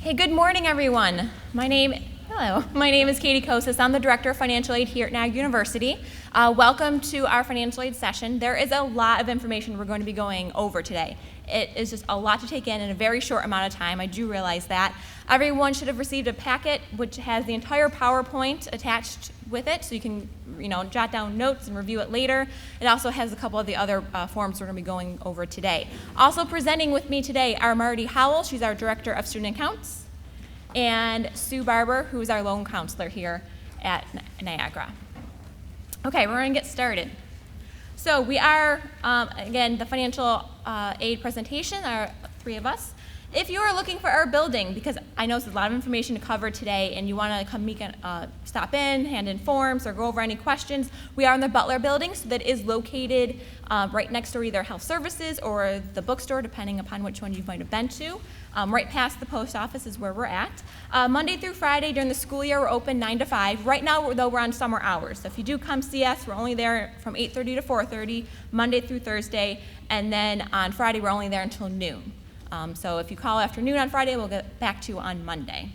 Hey, good morning, everyone. My name is Katie Kosis. I'm the Director of Financial Aid here at Niagara University. Welcome to our financial aid session. There is a lot of information we're going to be going over today. It is just a lot to take in a very short amount of time. I do realize that. Everyone should have received a packet which has the entire PowerPoint attached with it, so you can jot down notes and review it later. It also has a couple of the other forms we're going to be going over today. Also presenting with me today are Marty Howell, she's our Director of Student Accounts, and Sue Barber, who is our loan counselor here at Niagara. Okay, we're going to get started. So we are, again, the financial aid presentation, are three of us. If you are looking for our building, because I know there's a lot of information to cover today and you want to come stop in, hand in forms, or go over any questions, we are in the Butler building, so that is located right next to either health services or the bookstore, depending upon which one you might have been to. Right past the post office is where we're at. Monday through Friday during the school year, we're open 9 to 5. Right now, though, we're on summer hours. So if you do come see us, we're only there from 8:30 to 4:30, Monday through Thursday, and then on Friday, we're only there until noon. So if you call afternoon on Friday, we'll get back to you on Monday.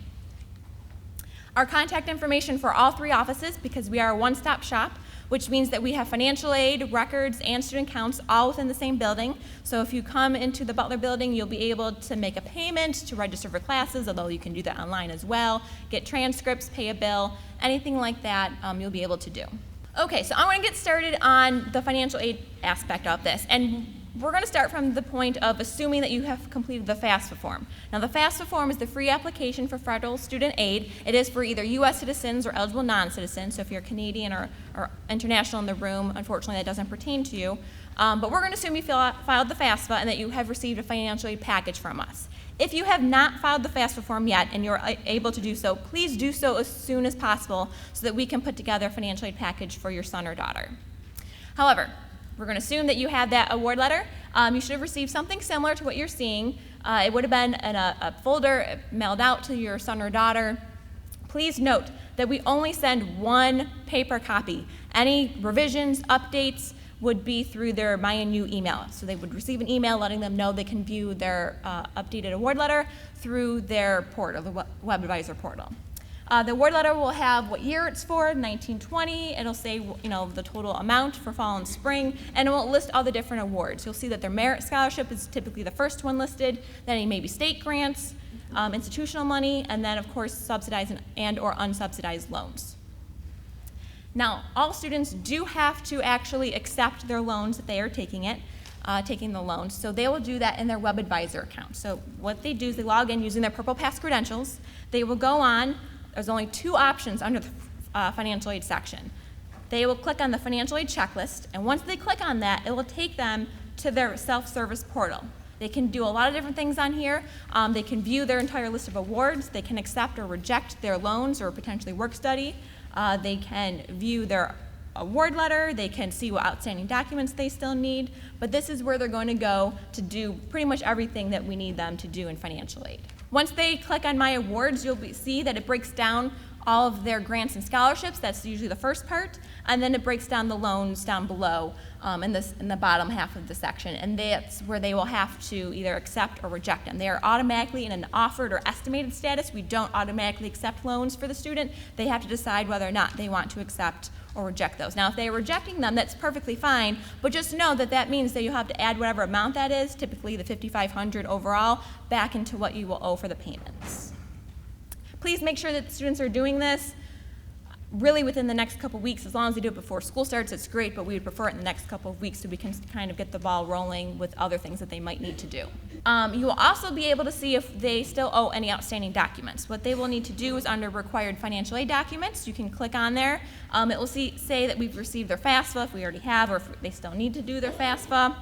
Our contact information for all three offices, because we are a one-stop shop, which means that we have financial aid, records, and student accounts all within the same building. So if you come into the Butler building, you'll be able to make a payment, to register for classes, although you can do that online as well, get transcripts, pay a bill, anything like that you'll be able to do. Okay, so I want to get started on the financial aid aspect of this. And we're going to start from the point of assuming that you have completed the FAFSA form. Now, the FAFSA form is the free application for federal student aid. It is for either U.S. citizens or eligible non-citizens. So if you're Canadian or international in the room, unfortunately, that doesn't pertain to you. But we're going to assume you filed the FAFSA and that you have received a financial aid package from us. If you have not filed the FAFSA form yet and you're able to do so, please do so as soon as possible so that we can put together a financial aid package for your son or daughter. However, we're going to assume that you have that award letter. You should have received something similar to what you're seeing. It would have been in a folder mailed out to your son or daughter. Please note that we only send one paper copy. Any revisions, updates would be through their MyNU email. So they would receive an email letting them know they can view their updated award letter through their portal, the Web Advisor portal. The award letter will have what year it's for, 1920. It'll say, the total amount for fall and spring, and it will list all the different awards. You'll see that their merit scholarship is typically the first one listed, then any maybe state grants, institutional money, and then of course subsidized and or unsubsidized loans. Now, all students do have to actually accept their loans if they are taking the loans. So they will do that in their Web Advisor account. So what they do is they log in using their Purple Pass credentials. They will go on. There's only two options under the financial aid section. They will click on the financial aid checklist, and once they click on that, it will take them to their self-service portal. They can do a lot of different things on here. They can view their entire list of awards. They can accept or reject their loans or potentially work study. They can view their award letter. They can see what outstanding documents they still need. But this is where they're going to go to do pretty much everything that we need them to do in financial aid. Once they click on My Awards, you'll see that it breaks down all of their grants and scholarships. That's usually the first part. And then it breaks down the loans down below in the bottom half of the section. And that's where they will have to either accept or reject them. They are automatically in an offered or estimated status. We don't automatically accept loans for the student. They have to decide whether or not they want to accept or reject those. Now, if they are rejecting them, that's perfectly fine, but just know that that means that you have to add whatever amount that is, typically the $5,500 overall, back into what you will owe for the payments. Please make sure that the students are doing this really within the next couple weeks. As long as they do it before school starts, it's great, but we would prefer it in the next couple of weeks so we can kind of get the ball rolling with other things that they might need to do. You will also be able to see if they still owe any outstanding documents. What they will need to do is under required financial aid documents, you can click on there. It will say that we've received their FAFSA if we already have, or if they still need to do their FAFSA.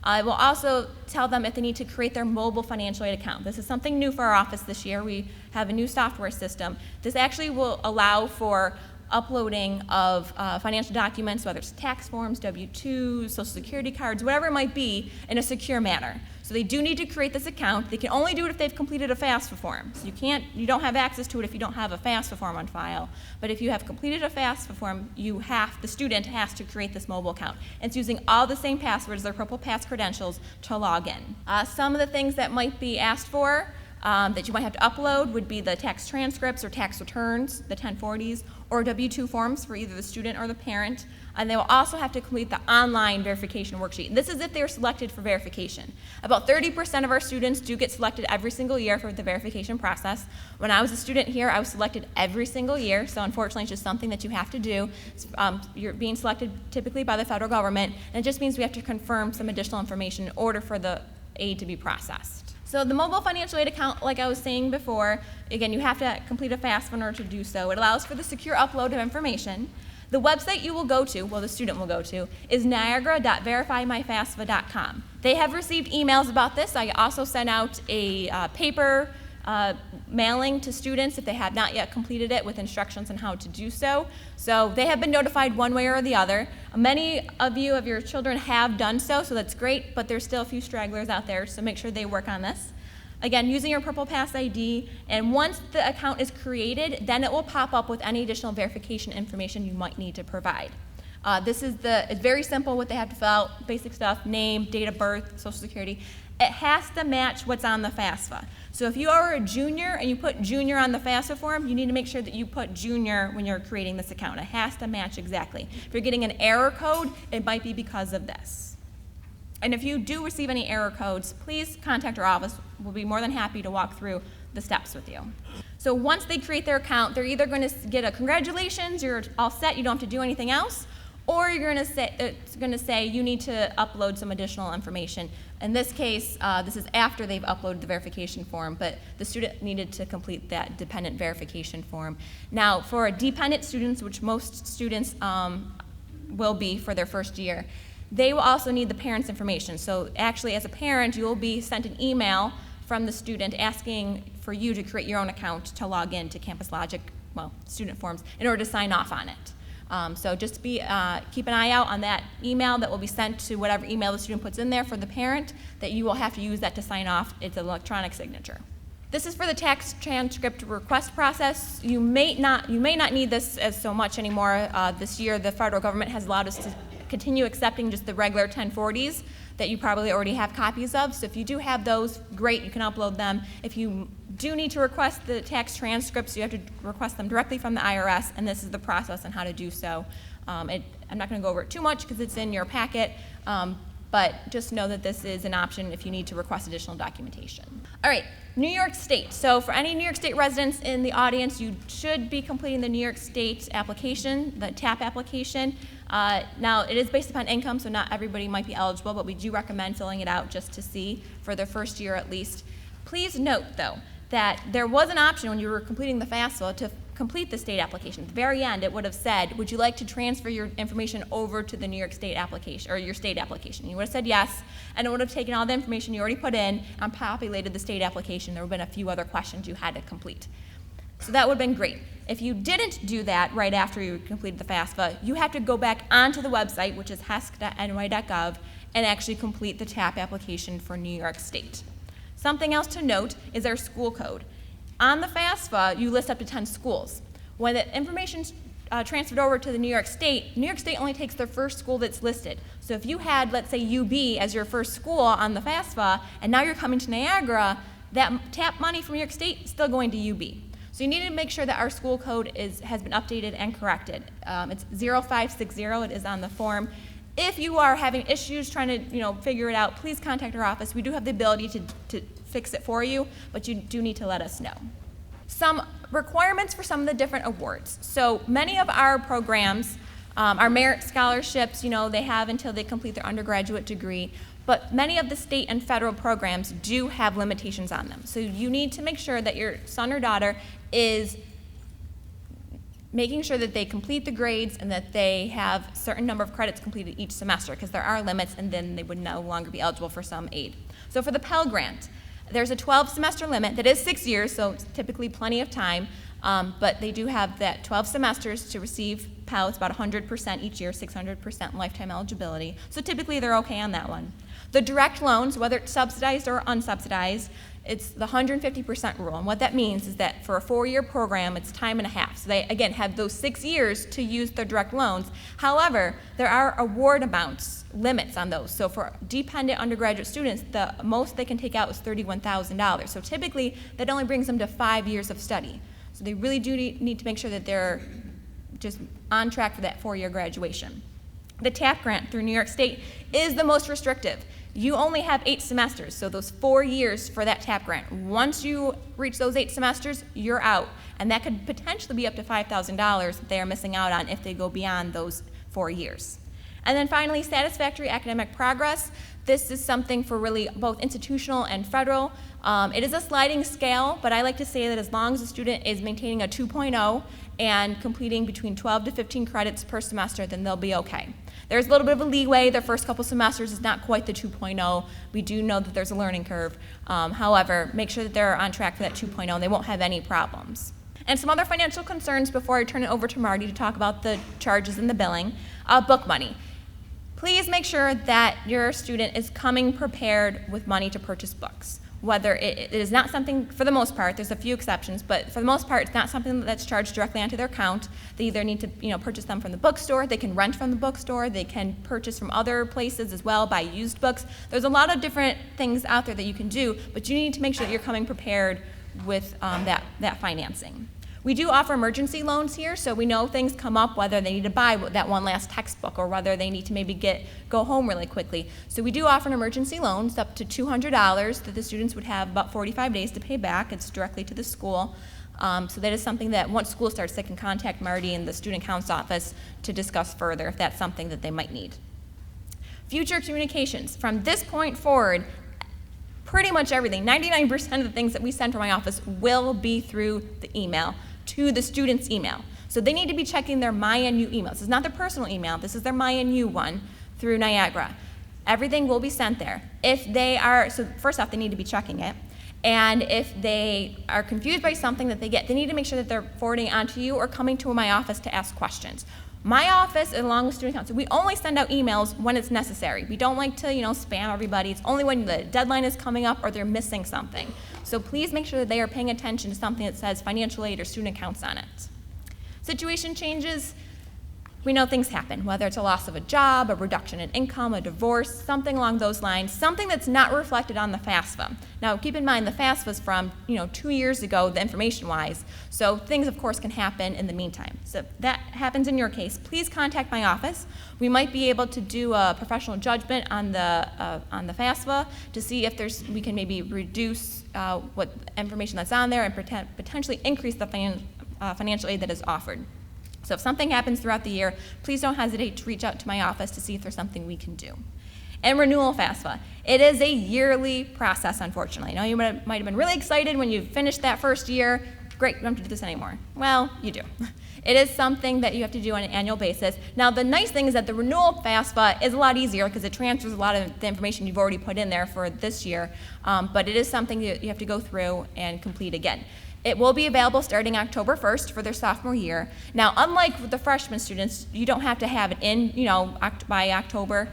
It will also tell them if they need to create their mobile financial aid account. This is something new for our office this year. We have a new software system. This actually will allow for uploading of financial documents, whether it's tax forms, W-2s, Social Security cards, whatever it might be, in a secure manner. So they do need to create this account. They can only do it if they've completed a FAFSA form. So you don't have access to it if you don't have a FAFSA form on file. But if you have completed a FAFSA form, the student has to create this mobile account. And it's using all the same passwords, their Purple Pass credentials, to log in. Some of the things that might be asked for that you might have to upload would be the tax transcripts or tax returns, the 1040s, or W-2 forms for either the student or the parent. And they will also have to complete the online verification worksheet. This is if they're selected for verification. About 30% of our students do get selected every single year for the verification process. When I was a student here, I was selected every single year, so unfortunately it's just something that you have to do. You're being selected typically by the federal government, and it just means we have to confirm some additional information in order for the aid to be processed. So the mobile financial aid account, like I was saying before, again, you have to complete a FAFSA in order to do so. It allows for the secure upload of information. The website you will go to, well, the student will go to, is niagara.verifymyfafsa.com. They have received emails about this. I also sent out a paper mailing to students if they have not yet completed it with instructions on how to do so. So they have been notified one way or the other. Many of your children have done so, so that's great, but there's still a few stragglers out there, so make sure they work on this. Again, using your Purple Pass ID, and once the account is created, then it will pop up with any additional verification information you might need to provide. It's very simple what they have to fill out, basic stuff, name, date of birth, social security. It has to match what's on the FAFSA. So if you are a junior and you put junior on the FAFSA form, you need to make sure that you put junior when you're creating this account. It has to match exactly. If you're getting an error code, it might be because of this. And if you do receive any error codes, please contact our office. We'll be more than happy to walk through the steps with you. So once they create their account, they're either going to get a congratulations, you're all set, you don't have to do anything else, or it's going to say you need to upload some additional information. In this case, this is after they've uploaded the verification form, but the student needed to complete that dependent verification form. Now, for dependent students, which most students will be for their first year, they will also need the parent's information. So actually, as a parent, you will be sent an email from the student asking for you to create your own account to log in to Campus Logic, student forms, in order to sign off on it. So just keep an eye out on that email that will be sent to whatever email the student puts in there for the parent, that you will have to use that to sign off. It's an electronic signature. This is for the tax transcript request process. You may not need this as so much anymore. This year, the federal government has allowed us to continue accepting just the regular 1040s that you probably already have copies of. So if you do have those, great, you can upload them. If you do need to request the tax transcripts, you have to request them directly from the IRS, and this is the process on how to do so. I'm not going to go over it too much because it's in your packet, but just know that this is an option if you need to request additional documentation. All right, New York State. So for any New York State residents in the audience, you should be completing the New York State application, the TAP application. Now, it is based upon income, so not everybody might be eligible, but we do recommend filling it out just to see for their first year at least. Please note, though, that there was an option when you were completing the FAFSA to complete the state application. At the very end, it would have said, would you like to transfer your information over to the New York State application, or your state application? You would have said yes, and it would have taken all the information you already put in and populated the state application. There would have been a few other questions you had to complete. So that would have been great. If you didn't do that right after you completed the FAFSA, you have to go back onto the website, which is hesc.ny.gov, and actually complete the TAP application for New York State. Something else to note is our school code. On the FAFSA, you list up to 10 schools. When the information's transferred over to the New York State only takes their first school that's listed. So if you had, let's say, UB as your first school on the FAFSA, and now you're coming to Niagara, that TAP money from New York State is still going to UB. So you need to make sure that our school code has been updated and corrected. It's 0560, it is on the form. If you are having issues trying to figure it out, please contact our office. We do have the ability to fix it for you, but you do need to let us know. Some requirements for some of the different awards. So many of our programs, our merit scholarships, they have until they complete their undergraduate degree, but many of the state and federal programs do have limitations on them. So you need to make sure that your son or daughter is making sure that they complete the grades and that they have a certain number of credits completed each semester, because there are limits, and then they would no longer be eligible for some aid. So for the Pell Grant, there's a 12-semester limit that is 6 years, so it's typically plenty of time, but they do have that 12 semesters to receive Pell. It's about 100% each year, 600% lifetime eligibility. So typically they're okay on that one. The direct loans, whether it's subsidized or unsubsidized, it's the 150% rule. And what that means is that for a 4-year program, it's time and a half. So they, again, have those 6 years to use their direct loans. However, there are award amounts, limits on those. So for dependent undergraduate students, the most they can take out is $31,000. So typically, that only brings them to 5 years of study. So they really do need to make sure that they're just on track for that 4-year graduation. The TAP grant through New York State is the most restrictive. You only have 8 semesters, so those 4 years for that TAP grant. Once you reach those 8 semesters, you're out. And that could potentially be up to $5,000 that they are missing out on if they go beyond those 4 years. And then finally, satisfactory academic progress. This is something for really both institutional and federal. It is a sliding scale, but I like to say that as long as a student is maintaining a 2.0 and completing between 12 to 15 credits per semester, then they'll be okay. There's a little bit of a leeway. The first couple semesters is not quite the 2.0. We do know that there's a learning curve. However, make sure that they're on track for that 2.0 and they won't have any problems. And some other financial concerns before I turn it over to Marty to talk about the charges and the billing. Book money. Please make sure that your student is coming prepared with money to purchase books. Whether it is not something, for the most part, there's a few exceptions, but for the most part, it's not something that's charged directly onto their account. They either need to purchase them from the bookstore, they can rent from the bookstore, they can purchase from other places as well, buy used books. There's a lot of different things out there that you can do, but you need to make sure that you're coming prepared with that financing. We do offer emergency loans here, so we know things come up, whether they need to buy that one last textbook or whether they need to maybe go home really quickly. So we do offer an emergency loan. It's up to $200 that the students would have about 45 days to pay back. It's directly to the school. So that is something that once school starts, they can contact Marty in the student council office to discuss further if that's something that they might need. Future communications. From this point forward, pretty much everything, 99% of the things that we send from my office will be through the email, to the student's email. So they need to be checking their MyNU email. This is not their personal email, this is their MyNU one through Niagara. Everything will be sent there. If they are, so first off, they need to be checking it. And if they are confused by something that they get, they need to make sure that they're forwarding it on to you or coming to my office to ask questions. My office, along with student council, we only send out emails when it's necessary. We don't like to, spam everybody. It's only when the deadline is coming up or they're missing something. So please make sure that they are paying attention to something that says financial aid or student accounts on it. Situation changes. We know things happen, whether it's a loss of a job, a reduction in income, a divorce, something along those lines, something that's not reflected on the FAFSA. Now, keep in mind, the FAFSA is from 2 years ago, the information-wise, so things, of course, can happen in the meantime. So if that happens in your case, please contact my office. We might be able to do a professional judgment on the FAFSA to see if we can maybe reduce what information that's on there and potentially increase the financial aid that is offered. So if something happens throughout the year, please don't hesitate to reach out to my office to see if there's something we can do. And renewal FAFSA. It is a yearly process, unfortunately. Now, you might have been really excited when you finished that first year. Great, we don't have to do this anymore. Well, you do. It is something that you have to do on an annual basis. Now, the nice thing is that the renewal FAFSA is a lot easier because it transfers a lot of the information you've already put in there for this year, but it is something that you have to go through and complete again. It will be available starting October 1st for their sophomore year. Now, unlike with the freshman students, you don't have to have it in, by October,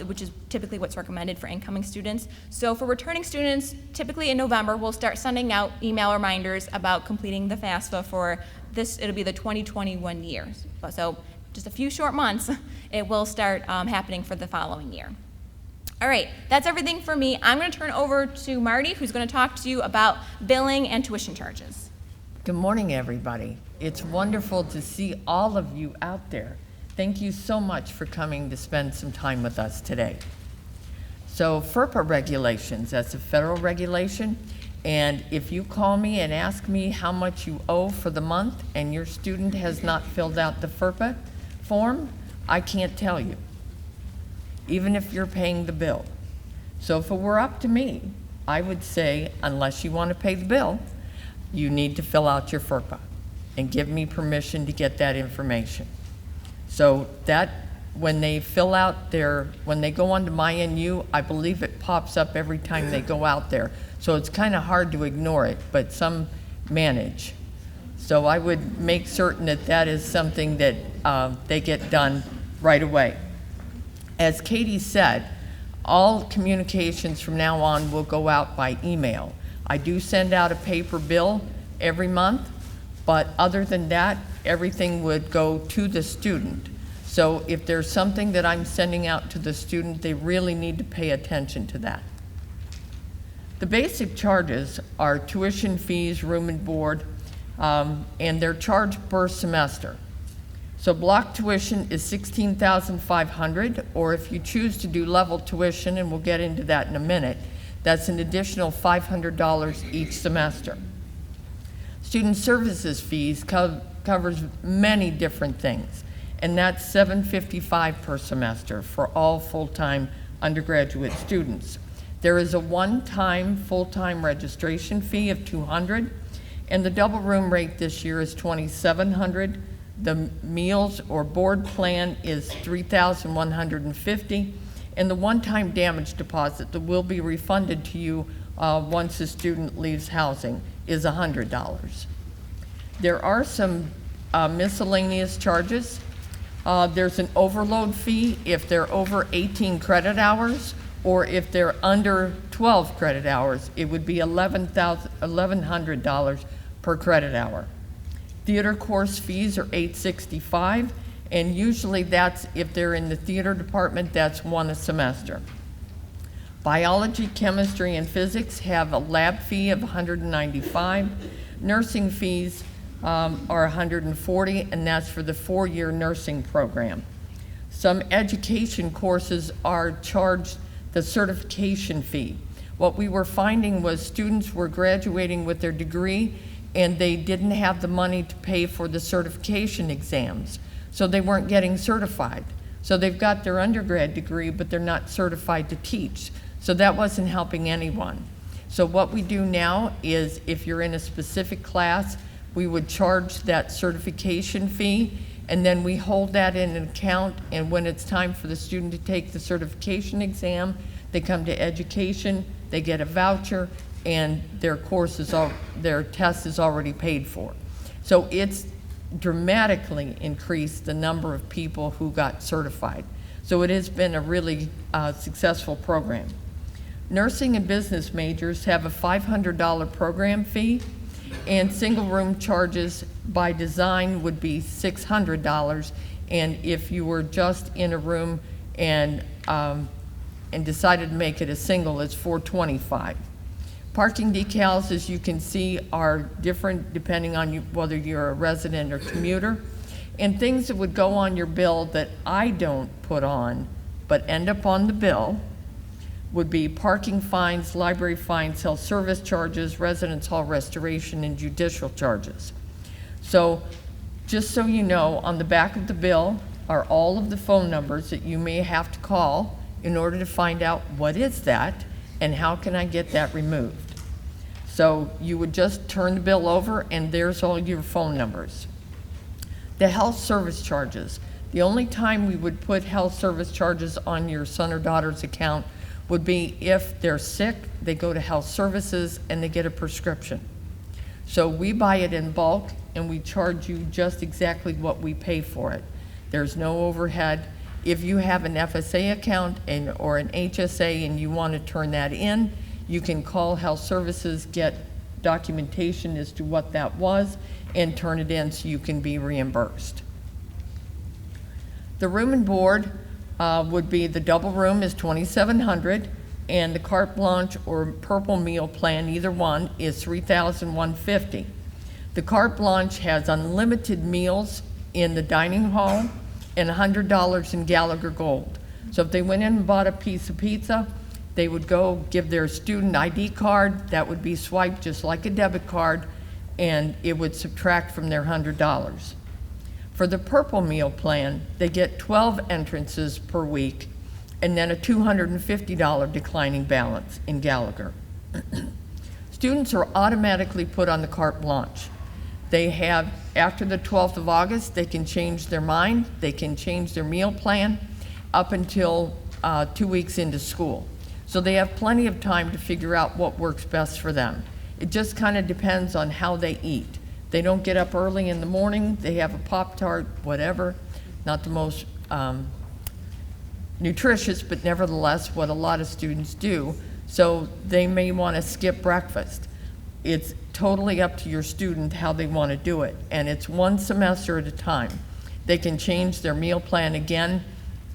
which is typically what's recommended for incoming students. So for returning students, typically in November, we'll start sending out email reminders about completing the FAFSA for this. It'll be the 2021 year. So just a few short months, it will start happening for the following year. All right, that's everything for me. I'm going to turn over to Marty, who's going to talk to you about billing and tuition charges. Good morning, everybody. It's wonderful to see all of you out there. Thank you so much for coming to spend some time with us today. So FERPA Regulations, that's a federal regulation, and if you call me and ask me how much you owe for the month and your student has not filled out the FERPA form, I can't tell you, even if you're paying the bill. So if it were up to me, I would say, unless you want to pay the bill, you need to fill out your FERPA and give me permission to get that information. So that, when they fill out when they go onto MyNU, I believe it pops up every time they go out there. So it's kind of hard to ignore it, but some manage. So I would make certain that that is something that they get done right away. As Katie said, All communications from now on will go out by email. I do send out a paper bill every month, but other than that, everything would go to the student. So if there's something that I'm sending out to the student, they really need to pay attention to that. The basic charges are tuition fees, room and board, and they're charged per semester. So block tuition is $16,500, or if you choose to do level tuition, and we'll get into that in a minute, that's an additional $500 each semester. Student services fees covers many different things, and that's $755 per semester for all full-time undergraduate students. There is a one-time full-time registration fee of $200, and the double room rate this year is $2,700. The meals or board plan is $3,150, and the one-time damage deposit that will be refunded to you once the student leaves housing is $100. There are some miscellaneous charges. There's an overload fee if they're over 18 credit hours, or if they're under 12 credit hours, it would be $1,100 per credit hour. Theater course fees are $865, and usually that's, if they're in the theater department, that's one a semester. Biology, chemistry, and physics have a lab fee of $195. Nursing fees are $140, and that's for the 4-year nursing program. Some education courses are charged the certification fee. What we were finding was students were graduating with their degree and they didn't have the money to pay for the certification exams, so they weren't getting certified. So they've got their undergrad degree, but they're not certified to teach. So that wasn't helping anyone. So what we do now is, if you're in a specific class, we would charge that certification fee, and then we hold that in an account, and when it's time for the student to take the certification exam, they come to education, they get a voucher, and their their test is already paid for. So it's dramatically increased the number of people who got certified. So it has been a really successful program. Nursing and business majors have a $500 program fee, and single room charges by design would be $600, and if you were just in a room and decided to make it a single, it's $425. Parking decals, as you can see, are different depending on whether you're a resident or commuter. And things that would go on your bill that I don't put on but end up on the bill would be parking fines, library fines, health service charges, residence hall restoration, and judicial charges. So just so you know, on the back of the bill are all of the phone numbers that you may have to call in order to find out what is that and how can I get that removed. So you would just turn the bill over and there's all your phone numbers. The health service charges. The only time we would put health service charges on your son or daughter's account would be if they're sick, they go to health services and they get a prescription. So we buy it in bulk and we charge you just exactly what we pay for it. There's no overhead. If you have an FSA account or an HSA and you want to turn that in, you can call health services, get documentation as to what that was, and turn it in so you can be reimbursed. The room and board would be, the double room is $2,700, and the carte blanche or purple meal plan, either one, is $3,150. The carte blanche has unlimited meals in the dining hall and $100 in Gallagher Gold. So if they went in and bought a piece of pizza, they would go give their student ID card, that would be swiped just like a debit card, and it would subtract from their $100. For the purple meal plan, they get 12 entrances per week and then a $250 declining balance in Gallagher. Students are automatically put on the carte blanche. They have, after the 12th of August, they can change their mind, they can change their meal plan up until 2 weeks into school. So they have plenty of time to figure out what works best for them. It just kind of depends on how they eat. They don't get up early in the morning, they have a Pop-Tart, whatever, not the most nutritious, but nevertheless what a lot of students do, so they may want to skip breakfast. It's totally up to your student how they want to do it, and it's one semester at a time. They can change their meal plan again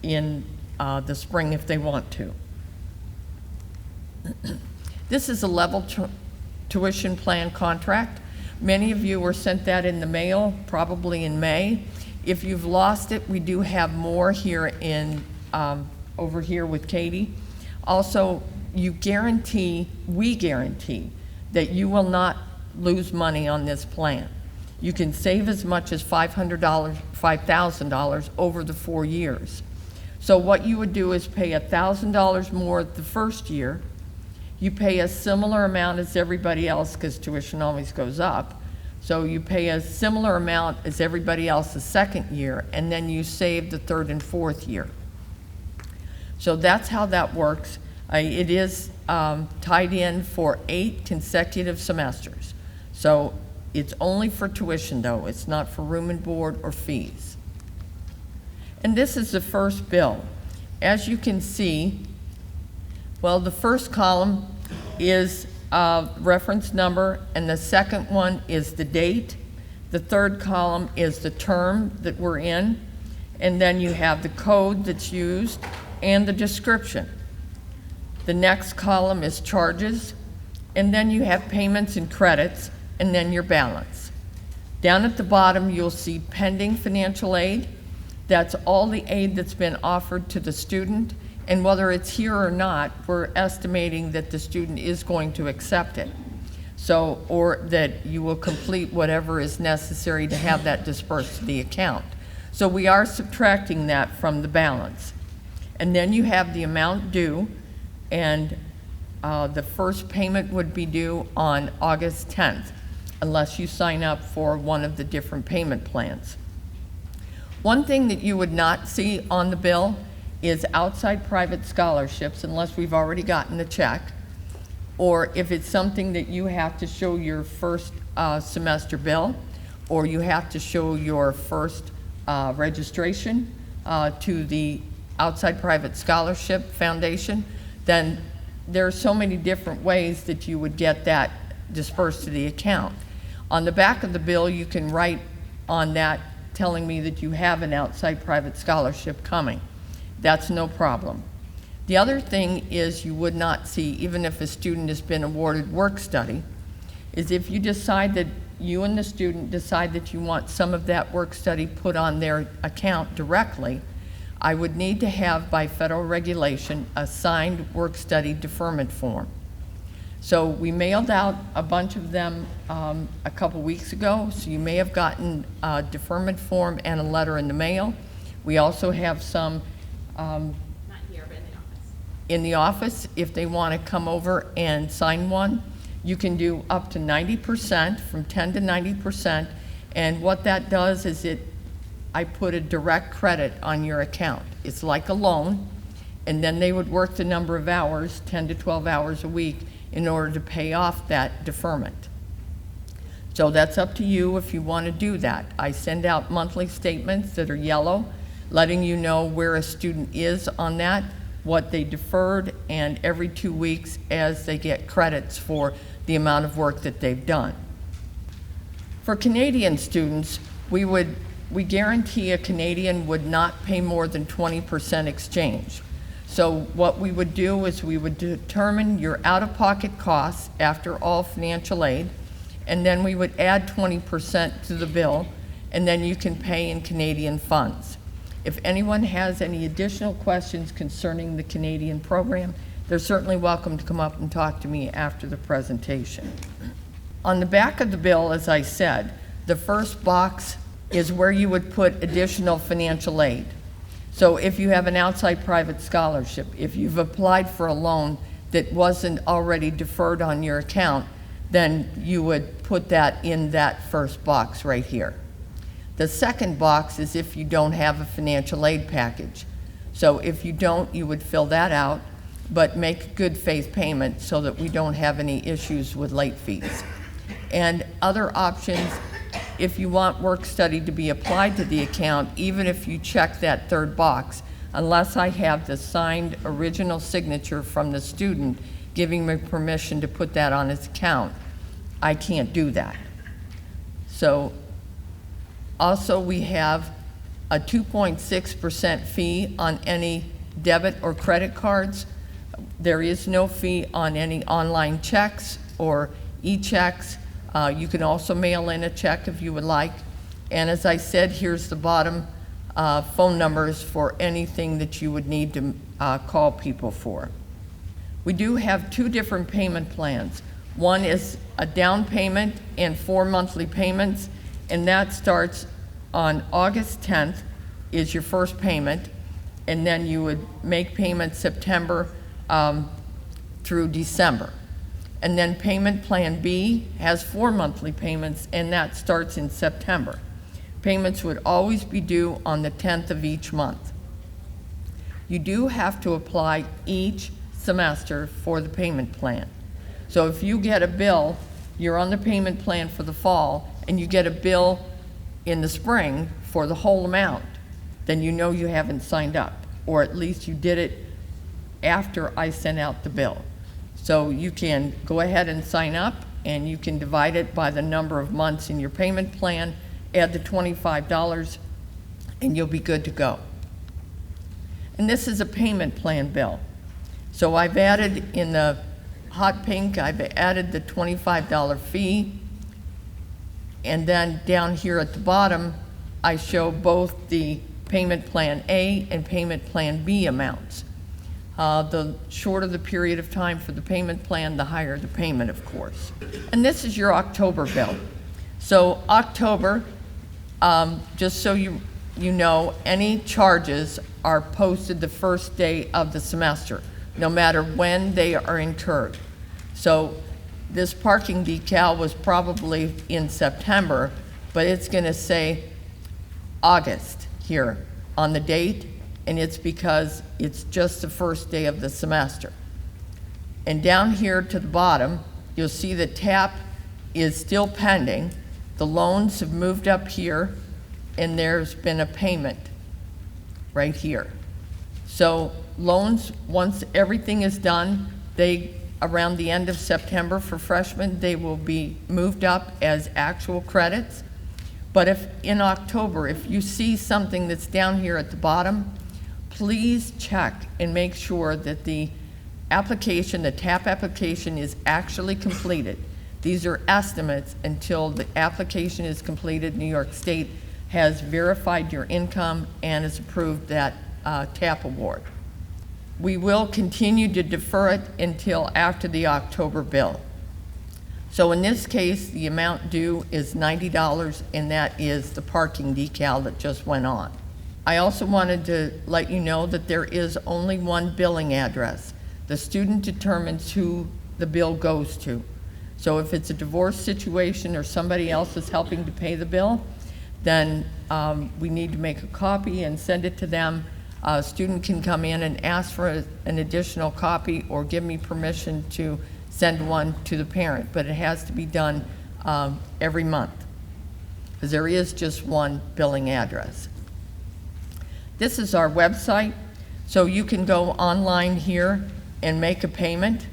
in the spring if they want to. This is a level tuition plan contract. Many of you were sent that in the mail, probably in May. If you've lost it, we do have more here in over here with Katie. Also, we guarantee that you will not lose money on this plan. You can save as much as $5,000 over the 4 years. So what you would do is pay $1,000 more the first year. You pay a similar amount as everybody else because tuition always goes up. So you pay a similar amount as everybody else the second year, and then you save the third and fourth year. So that's how that works. It is tied in for 8 consecutive semesters. So it's only for tuition though. It's not for room and board or fees. And this is the first bill. As you can see, well, the first column is reference number, and the second one is the date. The third column is the term that we're in, and then you have the code that's used and the description. The next column is charges, and then you have payments and credits, and then your balance. Down at the bottom, you'll see pending financial aid. That's all the aid that's been offered to the student, and whether it's here or not, we're estimating that the student is going to accept it. So, or that you will complete whatever is necessary to have that dispersed to the account. So we are subtracting that from the balance. And then you have the amount due, and the first payment would be due on August 10th, unless you sign up for one of the different payment plans. One thing that you would not see on the bill is outside private scholarships, unless we've already gotten the check, or if it's something that you have to show your first semester bill, or you have to show your first registration to the outside private scholarship foundation, then there are so many different ways that you would get that dispersed to the account. On the back of the bill, you can write on that telling me that you have an outside private scholarship coming. That's no problem. The other thing is you would not see, even if a student has been awarded work study, is if you decide that you and the student decide that you want some of that work study put on their account directly, I would need to have, by federal regulation, a signed work study deferment form. So we mailed out a bunch of them a couple weeks ago, so you may have gotten a deferment form and a letter in the mail. We also have some Not here, but in the office. in the office. If they want to come over and sign one, you can do up to 90%, from 10 to 90%, and what that does is I put a direct credit on your account. It's like a loan, and then they would work the number of hours, 10 to 12 hours a week, in order to pay off that deferment. So that's up to you if you want to do that. I send out monthly statements that are yellow, letting you know where a student is on that, what they deferred, and every 2 weeks as they get credits for the amount of work that they've done. For Canadian students, we guarantee a Canadian would not pay more than 20% exchange. So what we would do is we would determine your out-of-pocket costs after all financial aid, and then we would add 20% to the bill, and then you can pay in Canadian funds. If anyone has any additional questions concerning the Canadian program, they're certainly welcome to come up and talk to me after the presentation. On the back of the bill, as I said, the first box is where you would put additional financial aid. So if you have an outside private scholarship, if you've applied for a loan that wasn't already deferred on your account, then you would put that in that first box right here. The second box is if you don't have a financial aid package. So if you don't, you would fill that out, but make good faith payment so that we don't have any issues with late fees. And other options, if you want work study to be applied to the account, even if you check that third box, unless I have the signed original signature from the student giving me permission to put that on his account. I can't do that. So also we have a 2.6% fee on any debit or credit cards. There is no fee on any online checks or e-checks. You can also mail in a check if you would like. And as I said, here's the bottom phone numbers for anything that you would need to call people for. We do have two different payment plans. One is a down payment and 4 monthly payments, and that starts on August 10th is your first payment, and then you would make payments September through December. And then payment plan B has 4 monthly payments, and that starts in September. Payments would always be due on the 10th of each month. You do have to apply each semester for the payment plan. So if you get a bill, you're on the payment plan for the fall, and you get a bill in the spring for the whole amount, then you know you haven't signed up, or at least you did it after I sent out the bill. So you can go ahead and sign up, and you can divide it by the number of months in your payment plan, add the $25, and you'll be good to go. And this is a payment plan bill. So I've added in the hot pink, I've added the $25 fee, and then down here at the bottom, I show both the payment plan A and payment plan B amounts. The shorter the period of time for the payment plan, the higher the payment, of course. And this is your October bill. So October, just so you know, any charges are posted the first day of the semester, no matter when they are incurred. So this parking decal was probably in September, but it's going to say August here on the date, and it's because it's just the first day of the semester. And down here to the bottom, you'll see the TAP is still pending. The loans have moved up here, and there's been a payment right here. So loans, once everything is done, around the end of September for freshmen, they will be moved up as actual credits. But if in October, if you see something that's down here at the bottom, please check and make sure that the application, the TAP application, is actually completed. These are estimates until the application is completed. New York State has verified your income and has approved that TAP award. We will continue to defer it until after the October bill. So in this case, the amount due is $90, and that is the parking decal that just went on. I also wanted to let you know that there is only one billing address. The student determines who the bill goes to. So if it's a divorce situation or somebody else is helping to pay the bill, then we need to make a copy and send it to them. A student can come in and ask for an additional copy or give me permission to send one to the parent, but it has to be done every month because there is just one billing address. This is our website, so you can go online here and make a payment.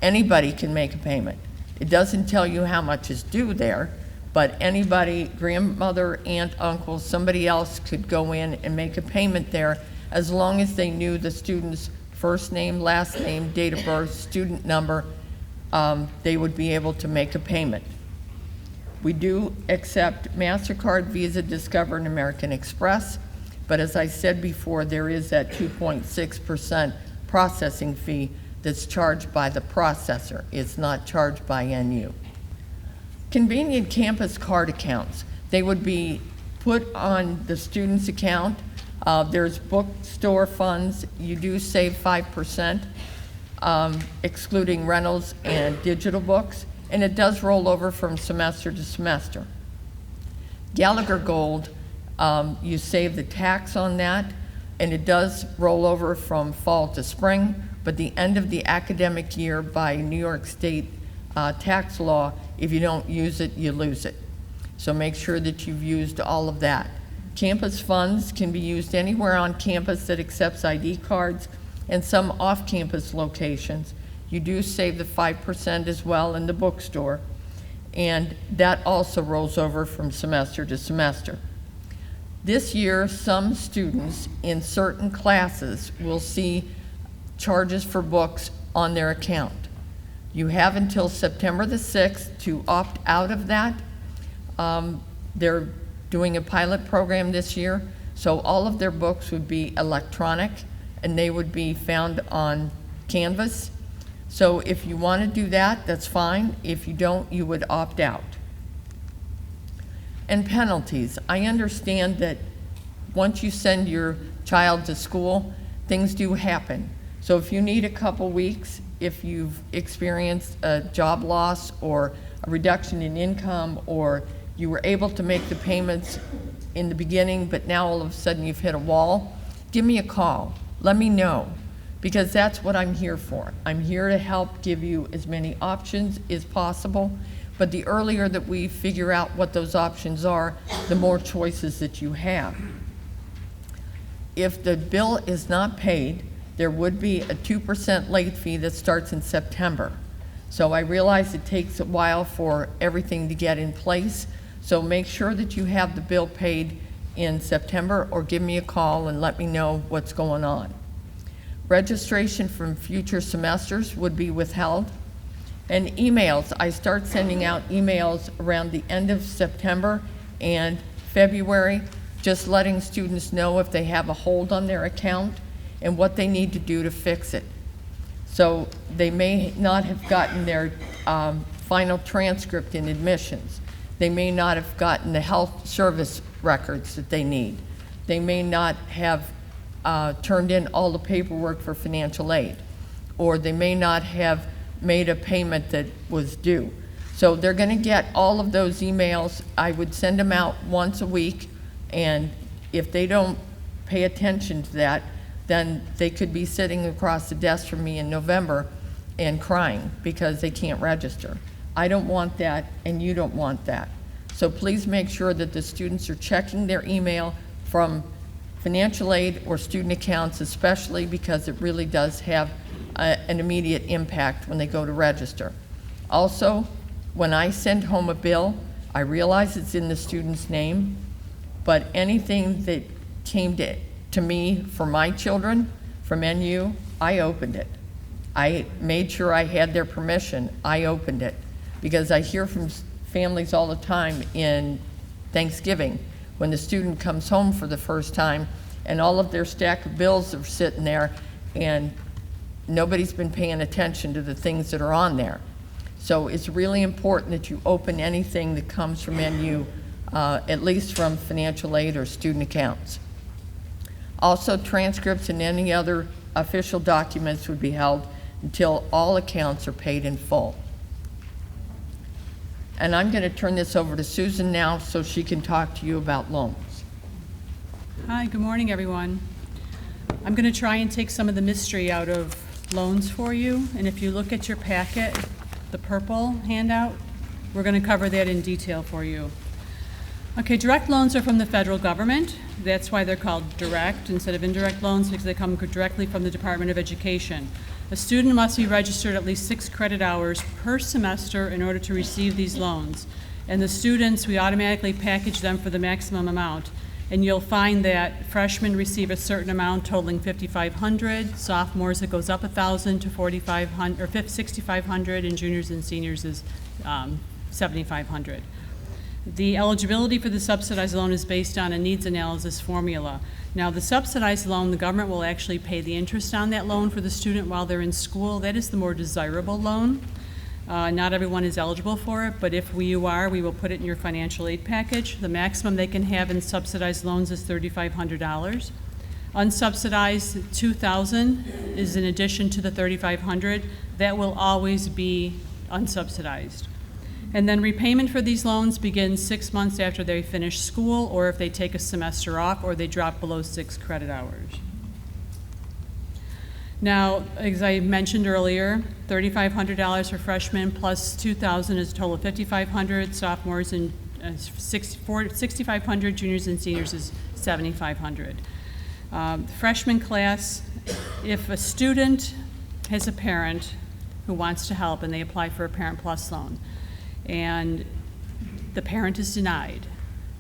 Anybody can make a payment. It doesn't tell you how much is due there, but anybody, grandmother, aunt, uncle, somebody else could go in and make a payment there as long as they knew the student's first name, last name, date of birth, student number, they would be able to make a payment. We do accept MasterCard, Visa, Discover, and American Express, but as I said before, there is that 2.6% processing fee that's charged by the processor. It's not charged by NU. Convenient campus card accounts. They would be put on the student's account. There's bookstore funds. You do save 5%, excluding rentals and digital books, and it does roll over from semester to semester. Gallagher Gold, you save the tax on that, and it does roll over from fall to spring, but the end of the academic year by New York State tax law, if you don't use it, you lose it. So make sure that you've used all of that. Campus funds can be used anywhere on campus that accepts ID cards and some off-campus locations. You do save the 5% as well in the bookstore, and that also rolls over from semester to semester. This year, some students in certain classes will see charges for books on their account. You have until September the 6th to opt out of that. They're doing a pilot program this year, so all of their books would be electronic and they would be found on Canvas. So if you want to do that, that's fine. If you don't, you would opt out. And penalties. I understand that once you send your child to school, things do happen. So if you need a couple weeks, if you've experienced a job loss or a reduction in income, or you were able to make the payments in the beginning, but now all of a sudden you've hit a wall, give me a call. Let me know, because that's what I'm here for. I'm here to help give you as many options as possible, but the earlier that we figure out what those options are, the more choices that you have. If the bill is not paid, there would be a 2% late fee that starts in September. So I realize it takes a while for everything to get in place, so make sure that you have the bill paid in September, or give me a call and let me know what's going on. Registration from future semesters would be withheld. And emails, I start sending out emails around the end of September and February, just letting students know if they have a hold on their account and what they need to do to fix it. So they may not have gotten their final transcript in admissions. They may not have gotten the health service records that they need. They may not have turned in all the paperwork for financial aid, or they may not have made a payment that was due. So they're going to get all of those emails. I would send them out once a week, and if they don't pay attention to that, then they could be sitting across the desk from me in November and crying because they can't register. I don't want that, and you don't want that. So please make sure that the students are checking their email from financial aid or student accounts, especially because it really does have an immediate impact when they go to register. Also, when I send home a bill, I realize it's in the student's name, but anything that came to me for my children from NU, I opened it. I made sure I had their permission. I opened it, because I hear from families all the time in Thanksgiving when the student comes home for the first time and all of their stack of bills are sitting there and nobody's been paying attention to the things that are on there. So it's really important that you open anything that comes from NU, at least from financial aid or student accounts. Also, transcripts and any other official documents would be held until all accounts are paid in full. And I'm going to turn this over to Susan now so she can talk to you about loans. Hi, good morning, everyone. I'm going to try and take some of the mystery out of loans for you. And if you look at your packet, the purple handout, we're going to cover that in detail for you. Okay, direct loans are from the federal government. That's why they're called direct instead of indirect loans, because they come directly from the Department of Education. A student must be registered at least 6 credit hours per semester in order to receive these loans. And the students, we automatically package them for the maximum amount. And you'll find that freshmen receive a certain amount totaling $5,500, sophomores it goes up $1,000 to $4,500 or $6,500, and juniors and seniors is $7,500. The eligibility for the subsidized loan is based on a needs analysis formula. Now, the subsidized loan, the government will actually pay the interest on that loan for the student while they're in school. That is the more desirable loan. Not everyone is eligible for it, but if you are, we will put it in your financial aid package. The maximum they can have in subsidized loans is $3,500. Unsubsidized, $2,000 is in addition to the $3,500. That will always be unsubsidized. And then repayment for these loans begins 6 months after they finish school, or if they take a semester off, or they drop below 6 credit hours. Now, as I mentioned earlier, $3,500 for freshmen plus $2,000 is a total of $5,500. Sophomores and $6,500, juniors and seniors is $7,500. Freshman class, if a student has a parent who wants to help and they apply for a Parent Plus loan, and the parent is denied,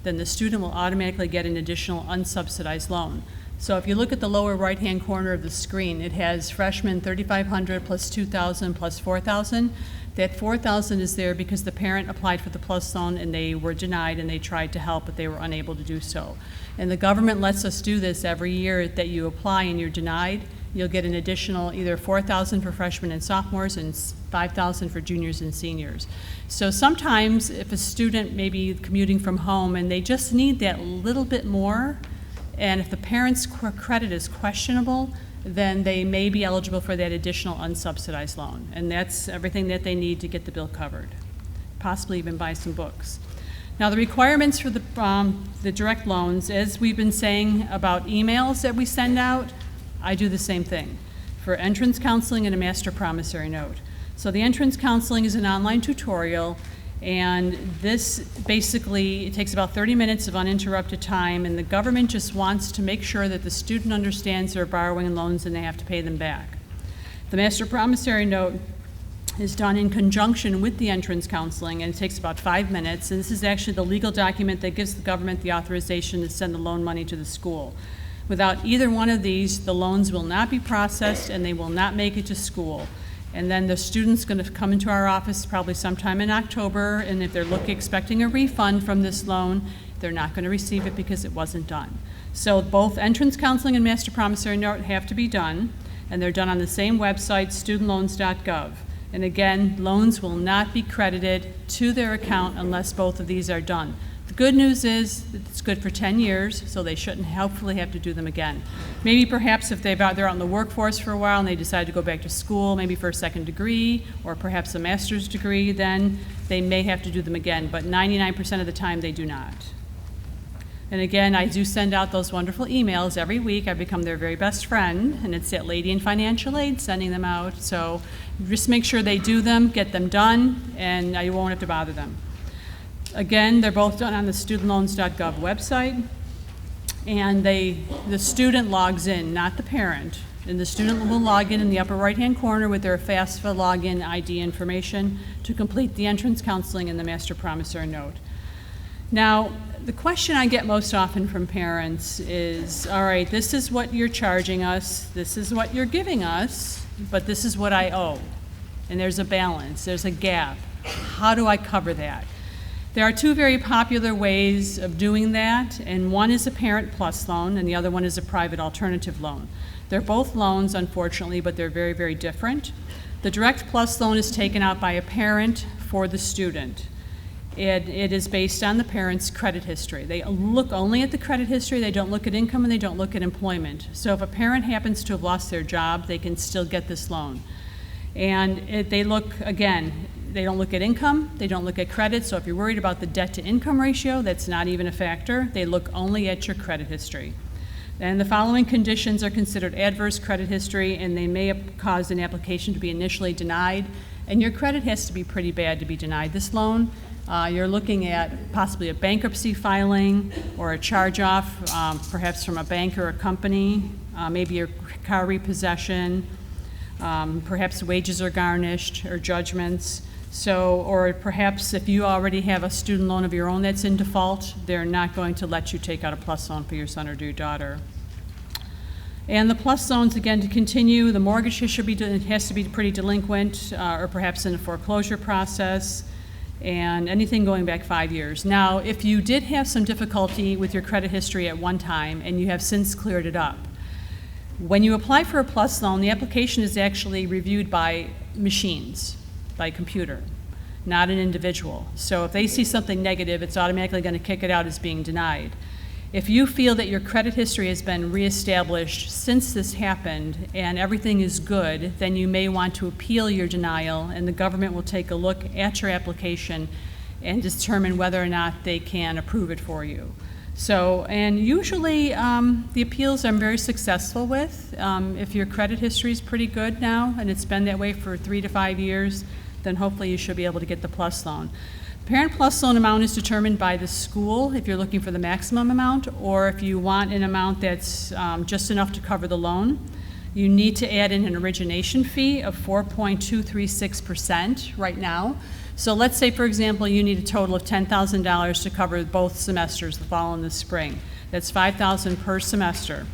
then the student will automatically get an additional unsubsidized loan. So if you look at the lower right-hand corner of the screen, it has freshman $3,500 plus $2,000 plus $4,000. That $4,000 is there because the parent applied for the Plus loan and they were denied and they tried to help, but they were unable to do so. And the government lets us do this every year that you apply and you're denied. You'll get an additional either $4,000 for freshmen and sophomores and $5,000 for juniors and seniors. So sometimes if a student may be commuting from home and they just need that little bit more, and if the parent's credit is questionable, then they may be eligible for that additional unsubsidized loan. And that's everything that they need to get the bill covered, possibly even buy some books. Now, the requirements for the direct loans, as we've been saying about emails that we send out, I do the same thing for entrance counseling and a master promissory note. So the entrance counseling is an online tutorial, and this basically, it takes about 30 minutes of uninterrupted time, and the government just wants to make sure that the student understands they're borrowing loans and they have to pay them back. The master promissory note is done in conjunction with the entrance counseling, and it takes about 5 minutes, and this is actually the legal document that gives the government the authorization to send the loan money to the school. Without either one of these, the loans will not be processed and they will not make it to school. And then the student's going to come into our office probably sometime in October, and if they're expecting a refund from this loan, they're not going to receive it because it wasn't done. So both entrance counseling and master promissory note have to be done, and they're done on the same website, studentloans.gov. And again, loans will not be credited to their account unless both of these are done. The good news is that it's good for 10 years, so they shouldn't hopefully have to do them again. Maybe perhaps if they're out in the workforce for a while and they decide to go back to school, maybe for a second degree or perhaps a master's degree, then they may have to do them again, but 99% of the time they do not. And again, I do send out those wonderful emails every week. I've become their very best friend, and it's that lady in financial aid sending them out. So just make sure they do them, get them done, and you won't have to bother them. Again, they're both done on the studentloans.gov website, and the student logs in, not the parent. And the student will log in the upper right-hand corner with their FAFSA login ID information to complete the entrance counseling and the master promissory note. Now, the question I get most often from parents is, all right, this is what you're charging us, this is what you're giving us, but this is what I owe. And there's a balance, there's a gap. How do I cover that? There are two very popular ways of doing that, and one is a Parent Plus loan and the other one is a private alternative loan. They're both loans, unfortunately, but they're very, very different. The Direct Plus loan is taken out by a parent for the student. It is based on the parent's credit history. They look only at the credit history, they don't look at income, and they don't look at employment. So if a parent happens to have lost their job, they can still get this loan. And they look, again, they don't look at income, they don't look at credit, so if you're worried about the debt-to-income ratio, that's not even a factor. They look only at your credit history. And the following conditions are considered adverse credit history, and they may have caused an application to be initially denied. And your credit has to be pretty bad to be denied this loan. You're looking at possibly a bankruptcy filing or a charge-off, perhaps from a bank or a company, maybe a car repossession, perhaps wages are garnished or judgments. So, or perhaps if you already have a student loan of your own that's in default, they're not going to let you take out a plus loan for your son or your daughter. And the plus loans, again, to continue, the mortgage has to be pretty delinquent or perhaps in a foreclosure process, and anything going back 5 years. Now, if you did have some difficulty with your credit history at one time and you have since cleared it up, when you apply for a plus loan, the application is actually reviewed by machines, by computer, not an individual. So if they see something negative, it's automatically going to kick it out as being denied. If you feel that your credit history has been reestablished since this happened and everything is good, then you may want to appeal your denial, and the government will take a look at your application and determine whether or not they can approve it for you. So, and usually the appeals I'm very successful with. If your credit history is pretty good now and it's been that way for 3 to 5 years, then hopefully you should be able to get the plus loan. Parent Plus loan amount is determined by the school if you're looking for the maximum amount, or if you want an amount that's just enough to cover the loan. You need to add in an origination fee of 4.236% right now. So let's say, for example, you need a total of $10,000 to cover both semesters, the fall and the spring. That's $5,000 per semester.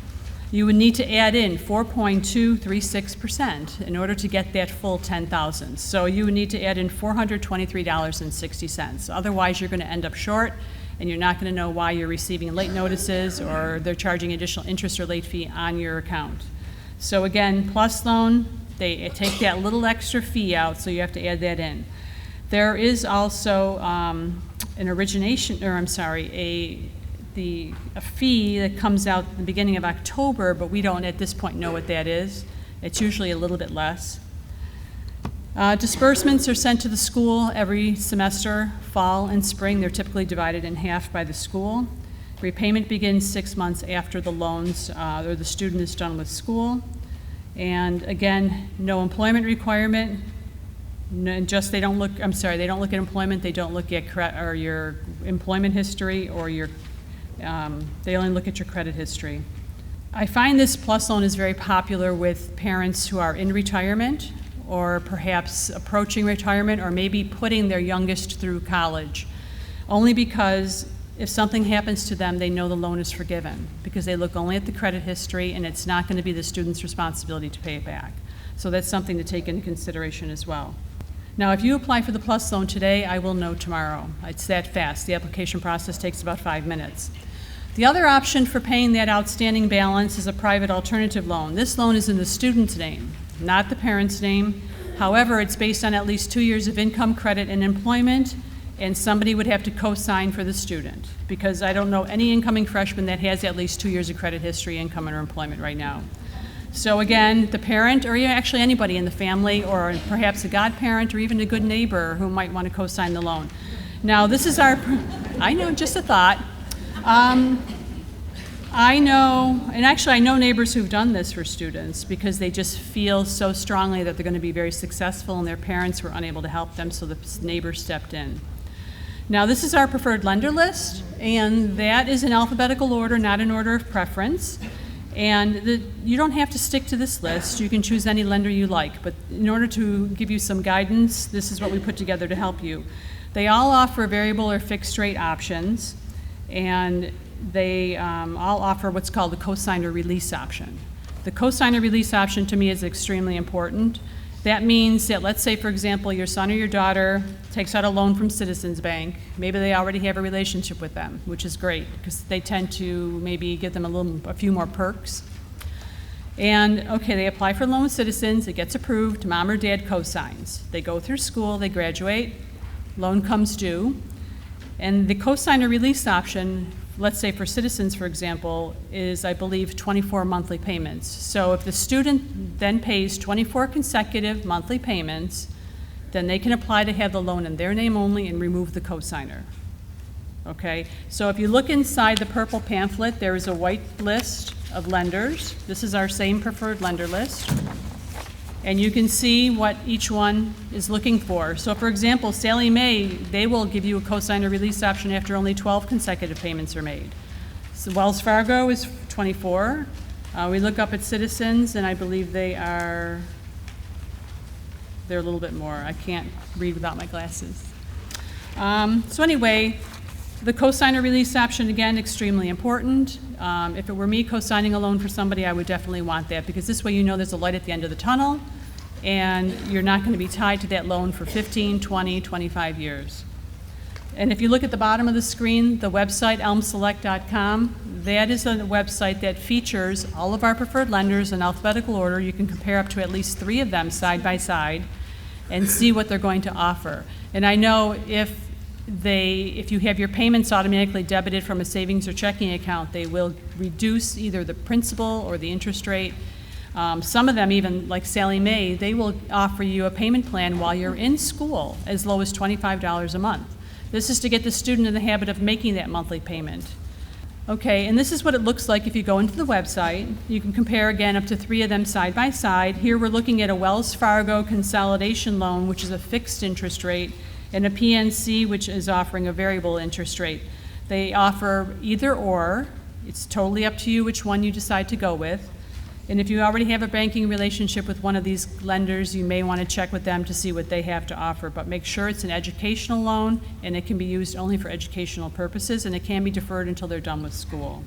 You would need to add in 4.236% in order to get that full $10,000. So you would need to add in $423.60. Otherwise, you're going to end up short, and you're not going to know why you're receiving late notices or they're charging additional interest or late fee on your account. So again, Plus loan, they take that little extra fee out, so you have to add that in. There is also a fee that comes out at the beginning of October, but we don't at this point know what that is. It's usually a little bit less. Disbursements are sent to the school every semester, fall and spring. They're typically divided in half by the school. Repayment begins 6 months after the loans or the student is done with school. And again, no employment requirement. They don't look at employment. They don't look at your employment history or your they only look at your credit history. I find this Plus loan is very popular with parents who are in retirement or perhaps approaching retirement or maybe putting their youngest through college, only because if something happens to them, they know the loan is forgiven because they look only at the credit history and it's not going to be the student's responsibility to pay it back. So that's something to take into consideration as well. Now, if you apply for the Plus loan today, I will know tomorrow. It's that fast. The application process takes about 5 minutes. The other option for paying that outstanding balance is a private alternative loan. This loan is in the student's name, not the parent's name. However, it's based on at least 2 years of income, credit, and employment, and somebody would have to co-sign for the student because I don't know any incoming freshman that has at least 2 years of credit history, income, or employment right now. So again, the parent, or actually anybody in the family, or perhaps a godparent, or even a good neighbor who might want to co-sign the loan. Now, this is I know, just a thought. I know neighbors who've done this for students because they just feel so strongly that they're going to be very successful and their parents were unable to help them, so the neighbor stepped in. Now, this is our preferred lender list, and that is in alphabetical order, not in order of preference. And you don't have to stick to this list. You can choose any lender you like. But in order to give you some guidance, this is what we put together to help you. They all offer variable or fixed rate options, and they all offer what's called the cosigner release option. The cosigner release option to me is extremely important. That means that, let's say, for example, your son or your daughter takes out a loan from Citizens Bank. Maybe they already have a relationship with them, which is great because they tend to maybe give them a few more perks. And okay, they apply for a loan with Citizens, it gets approved, mom or dad co-signs. They go through school, they graduate, loan comes due, and the cosigner release option, let's say for Citizens, for example, is, I believe, 24 monthly payments. So if the student then pays 24 consecutive monthly payments, then they can apply to have the loan in their name only and remove the cosigner. Okay, so if you look inside the purple pamphlet, there is a white list of lenders. This is our same preferred lender list. And you can see what each one is looking for. So for example, Sallie Mae, they will give you a cosigner release option after only 12 consecutive payments are made. So Wells Fargo is 24. We look up at Citizens, and I believe they're a little bit more. I can't read without my glasses. So anyway, the cosigner release option, again, extremely important. If it were me co-signing a loan for somebody, I would definitely want that because this way you know there's a light at the end of the tunnel and you're not going to be tied to that loan for 15, 20, 25 years. And if you look at the bottom of the screen, the website elmselect.com, that is a website that features all of our preferred lenders in alphabetical order. You can compare up to at least 3 of them side by side and see what they're going to offer. And I know if you have your payments automatically debited from a savings or checking account, they will reduce either the principal or the interest rate. Some of them, even like Sallie Mae, they will offer you a payment plan while you're in school as low as $25 a month. This is to get the student in the habit of making that monthly payment. Okay, and this is what it looks like if you go into the website. You can compare again up to 3 of them side by side. Here we're looking at a Wells Fargo consolidation loan, which is a fixed interest rate, and a PNC, which is offering a variable interest rate. They offer either or. It's totally up to you which one you decide to go with. And if you already have a banking relationship with one of these lenders, you may want to check with them to see what they have to offer. But make sure it's an educational loan, and it can be used only for educational purposes, and it can be deferred until they're done with school.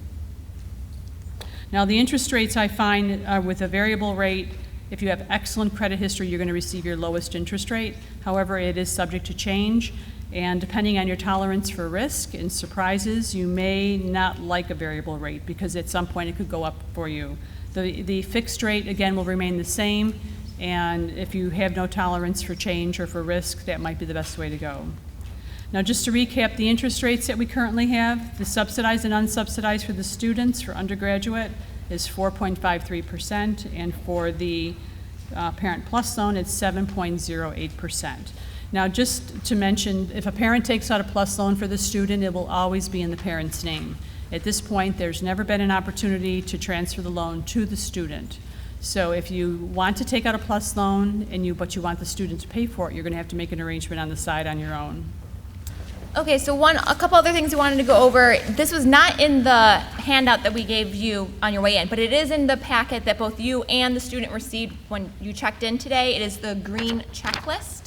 Now, the interest rates I find with a variable rate, if you have excellent credit history, you're going to receive your lowest interest rate. However, it is subject to change, and depending on your tolerance for risk and surprises, you may not like a variable rate because at some point it could go up for you. The fixed rate, again, will remain the same, and if you have no tolerance for change or for risk, that might be the best way to go. Now, just to recap the interest rates that we currently have, the subsidized and unsubsidized for the students for undergraduate is 4.53%, and for the Parent Plus loan, it's 7.08%. Now, just to mention, if a parent takes out a Plus loan for the student, it will always be in the parent's name. At this point, there's never been an opportunity to transfer the loan to the student. So if you want to take out a Plus loan but you want the student to pay for it, you're going to have to make an arrangement on the side on your own. Okay, so a couple other things we wanted to go over. This was not in the handout that we gave you on your way in, but it is in the packet that both you and the student received when you checked in today. It is the green checklist.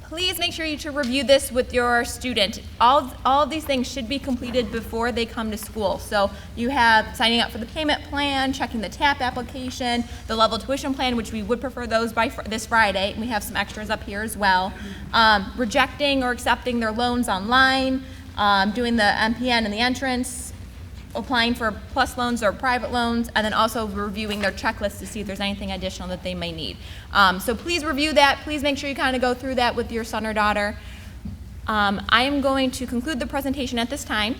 Please make sure you to review this with your student. All of these things should be completed before they come to school. So you have signing up for the payment plan, checking the TAP application, the level tuition plan, which we would prefer those by this Friday. We have some extras up here as well. Rejecting or accepting their loans online, doing the MPN and the entrance, applying for Plus loans or private loans, and then also reviewing their checklist to see if there's anything additional that they may need. So please review that. Please make sure you kind of go through that with your son or daughter. I am going to conclude the presentation at this time.